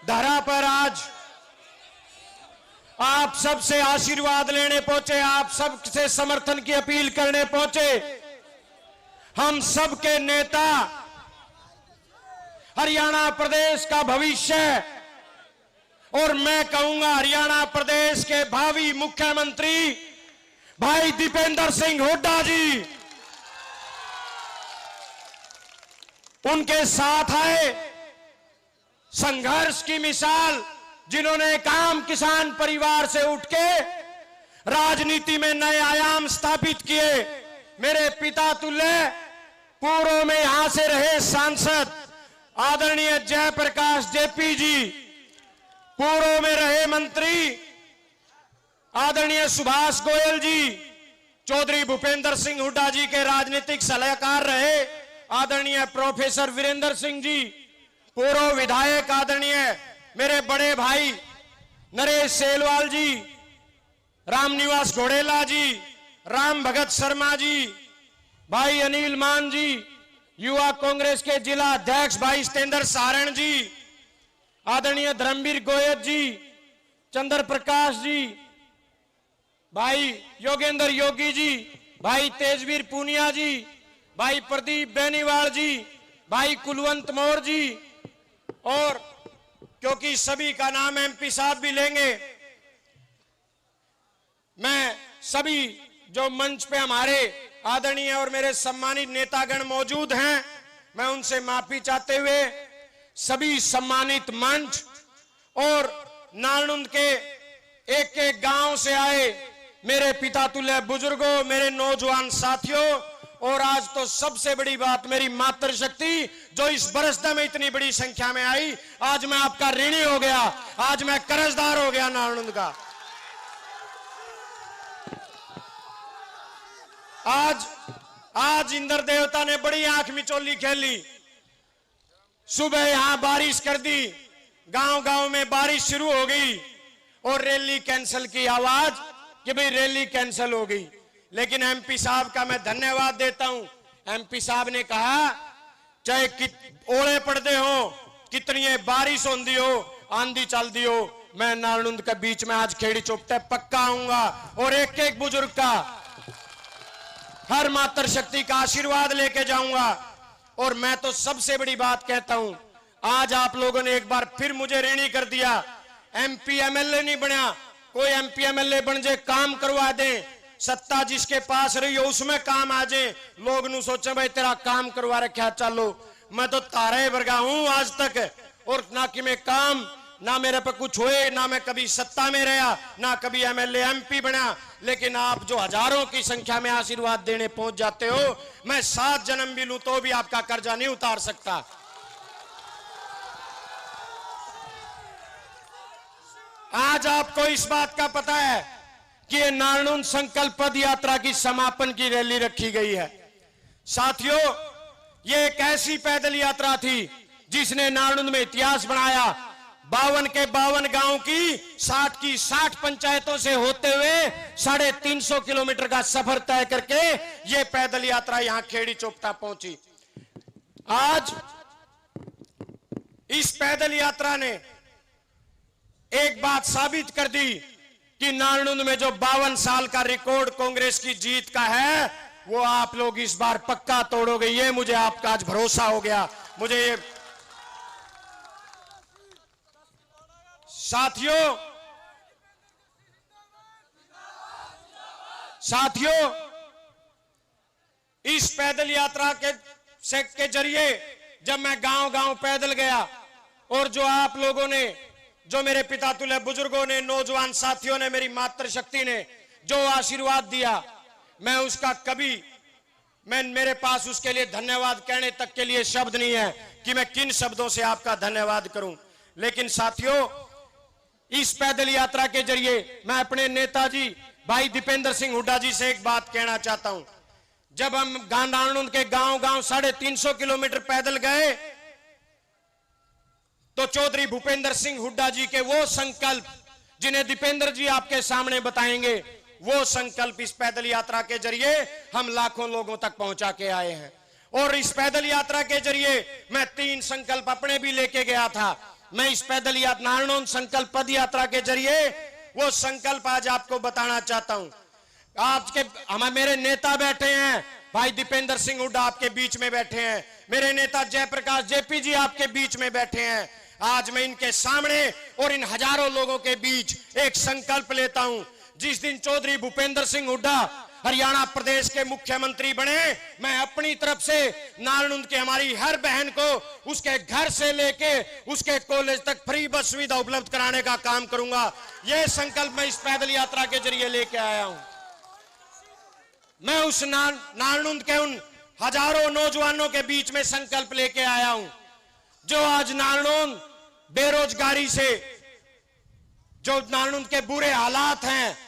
धरा पर आज आप सबसे आशीर्वाद लेने पहुंचे, आप सबसे समर्थन की अपील करने पहुंचे। हम सबके नेता, हरियाणा प्रदेश का भविष्य और मैं कहूंगा हरियाणा प्रदेश के भावी मुख्यमंत्री भाई दीपेंद्र सिंह हुड्डा जी, उनके साथ आए संघर्ष की मिसाल, जिन्होंने काम किसान परिवार से उठ के राजनीति में नए आयाम स्थापित किए। मेरे पिता तुल्य पूर्व में यहां से रहे सांसद आदरणीय जयप्रकाश जेपी जी, पूर्व में रहे मंत्री आदरणीय सुभाष गोयल जी, चौधरी भूपेंद्र सिंह हुड्डा जी के राजनीतिक सलाहकार रहे आदरणीय प्रोफेसर वीरेंद्र सिंह जी, पूर्व विधायक आदरणीय मेरे बड़े भाई नरेश सेलवाल जी, रामनिवास घोड़ेला जी, राम भगत शर्मा जी, भाई अनिल मान जी, युवा कांग्रेस के जिला अध्यक्ष भाई सतेंद्र सारण जी, आदरणीय धर्मवीर गोयल जी, चंद्र प्रकाश जी, भाई योगेंद्र योगी जी, भाई तेजवीर पूनिया जी, भाई प्रदीप बेनीवाल जी, भाई कुलवंत मौर्य जी, और क्योंकि सभी का नाम एमपी साहब भी लेंगे, मैं सभी जो मंच पे हमारे आदरणीय और मेरे सम्मानित नेतागण मौजूद हैं, मैं उनसे माफी चाहते हुए सभी सम्मानित मंच और नालनुंद के एक एक गांव से आए मेरे पिता तुल्य बुजुर्गों, मेरे नौजवान साथियों, और आज तो सबसे बड़ी बात मेरी मातृशक्ति जो इस बरसते में इतनी बड़ी संख्या में आई, आज मैं आपका ऋणी हो गया, आज मैं कर्जदार हो गया नालनुंद का। आज इंद्र देवता ने बड़ी आंख मिचौली खेली। सुबह यहां बारिश कर दी, गांव गांव में बारिश शुरू हो गई और रैली कैंसिल की आवाज कि भाई रैली कैंसिल हो गई। लेकिन एमपी साहब का मैं धन्यवाद देता हूं। एमपी साहब ने कहा चाहे ओले पड़ते हो, कितनी बारिश होती हो, आंधी चलती हो, मैं नालनुंद के बीच में आज खेड़ी चौपटे पक्का आऊंगा और एक एक बुजुर्ग का, हर मातृशक्ति का आशीर्वाद लेके जाऊंगा। और मैं तो सबसे बड़ी बात कहता हूं, आज आप लोगों ने एक बार फिर मुझे ऋणी कर दिया। एमपी एमएलए नहीं बना, कोई एमपी एमएलए बन जाए, काम करवा दे, सत्ता जिसके पास रही हो उसमें काम आ जाए, लोग नु सोचे भाई तेरा काम करवा रखा चलो। मैं तो तारे वर्गा हूं आज तक, और ना कि मैं काम, ना मेरे पे कुछ हुए, ना मैं कभी सत्ता में रहा, ना कभी एमएलए एमपी बना। लेकिन आप जो हजारों की संख्या में आशीर्वाद देने पहुंच जाते हो, मैं 7 जन्म भी लूं तो भी आपका कर्जा नहीं उतार सकता। आज आपको इस बात का पता है कि ये नालनुंद संकल्प पद यात्रा की समापन की रैली रखी गई है। साथियों, ये एक ऐसी पैदल यात्रा थी जिसने नालनुंद में इतिहास बनाया। 52 के 52 गांव की 60 पंचायतों से होते हुए 350 किलोमीटर का सफर तय करके ये पैदल यात्रा यहां खेड़ी चौपटा पहुंची। आज इस पैदल यात्रा ने एक बात साबित कर दी कि नालनुंद में जो 52 साल का रिकॉर्ड कांग्रेस की जीत का है, वो आप लोग इस बार पक्का तोड़ोगे, ये मुझे आपका आज भरोसा हो गया। मुझे ये साथियों इस पैदल यात्रा के जरिए जब मैं गांव गांव पैदल गया, और जो आप लोगों ने, जो मेरे पिता तुल्य बुजुर्गों ने, नौजवान साथियों ने, मेरी मातृशक्ति ने जो आशीर्वाद दिया, मैं उसका कभी, मेरे पास उसके लिए धन्यवाद कहने तक के लिए शब्द नहीं है कि मैं किन शब्दों से आपका धन्यवाद करूं। लेकिन साथियों, इस पैदल यात्रा के जरिए मैं अपने नेताजी भाई दीपेंद्र सिंह हुड्डा जी से एक बात कहना चाहता हूं। जब हम नालनुंद के गांव गांव 350 किलोमीटर पैदल गए, तो चौधरी भूपेंद्र सिंह हुड्डा जी के वो संकल्प, जिन्हें दीपेंद्र जी आपके सामने बताएंगे, वो संकल्प इस पैदल यात्रा के जरिए हम लाखों लोगों तक पहुंचा के आए हैं। और इस पैदल यात्रा के जरिए मैं 3 संकल्प अपने भी लेके गया था। मैं इस पैदल यात्रा नारनौंद संकल्प पद यात्रा के जरिए वो संकल्प आज आपको बताना चाहता हूं। आज मेरे नेता बैठे हैं, भाई दीपेंद्र सिंह हुड्डा आपके बीच में बैठे हैं, मेरे नेता जयप्रकाश जेपी जी आपके बीच में बैठे हैं। आज मैं इनके सामने और इन हजारों लोगों के बीच एक संकल्प लेता हूं। जिस दिन चौधरी भूपेंद्र सिंह हुड्डा हरियाणा प्रदेश के मुख्यमंत्री बने, मैं अपनी तरफ से नारनौंद की हमारी हर बहन को उसके घर से लेके उसके कॉलेज तक फ्री बस सुविधा उपलब्ध कराने का काम करूंगा। यह संकल्प मैं इस पैदल यात्रा के जरिए लेके आया हूं। मैं उस नारनौंद के उन हजारों नौजवानों के बीच में संकल्प लेके आया हूं जो आज नारनौंद बेरोजगारी से, जो नारनौंद के बुरे हालात हैं,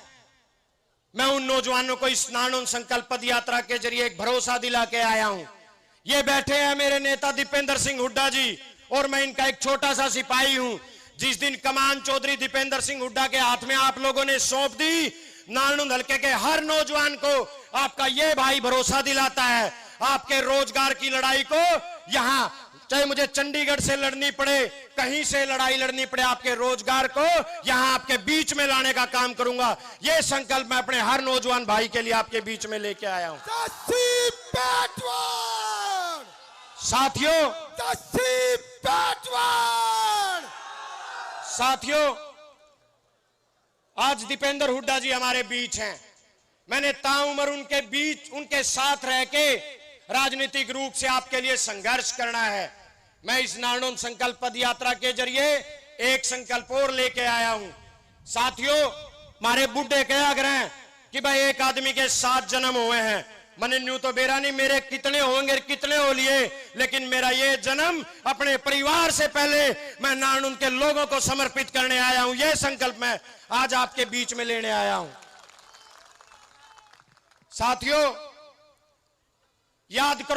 मैं उन नौजवानों को इस नारनौंद संकल्प पद यात्रा के जरिए एक भरोसा दिला के आया हूं। ये बैठे हैं मेरे नेता दीपेंद्र सिंह हुड्डा जी और मैं इनका एक छोटा सा सिपाही हूं। जिस दिन कमान चौधरी दीपेंद्र सिंह हुड्डा के हाथ में आप लोगों ने सौंप दी, नारनौंद हल्के के हर नौजवान को आपका यह भाई भरोसा दिलाता है, आपके रोजगार की लड़ाई को यहां चाहे मुझे चंडीगढ़ से लड़नी पड़े, कहीं से लड़ाई लड़नी पड़े, आपके रोजगार को यहां आपके बीच में लाने का काम करूंगा। यह संकल्प मैं अपने हर नौजवान भाई के लिए आपके बीच में लेके आया हूं। साथियों, आज दीपेंद्र हुड्डा जी हमारे बीच हैं। मैंने ताउम्र उनके बीच, उनके साथ रह के राजनीतिक रूप से आपके लिए संघर्ष करना है। मैं इस नारनौंद संकल्प पद यात्रा के जरिए एक संकल्प और लेके आया हूं। साथियों, हमारे बुड्ढे कहा करें कि भाई एक आदमी के 7 जन्म हुए हैं। मैंने न्यू तो बेरा नहीं, मेरे कितने होंगे, कितने हो लिए, लेकिन मेरा ये जन्म अपने परिवार से पहले मैं नारनौंद के लोगों को समर्पित करने आया हूं। यह संकल्प मैं आज आपके बीच में लेने आया हूं। साथियों, याद करो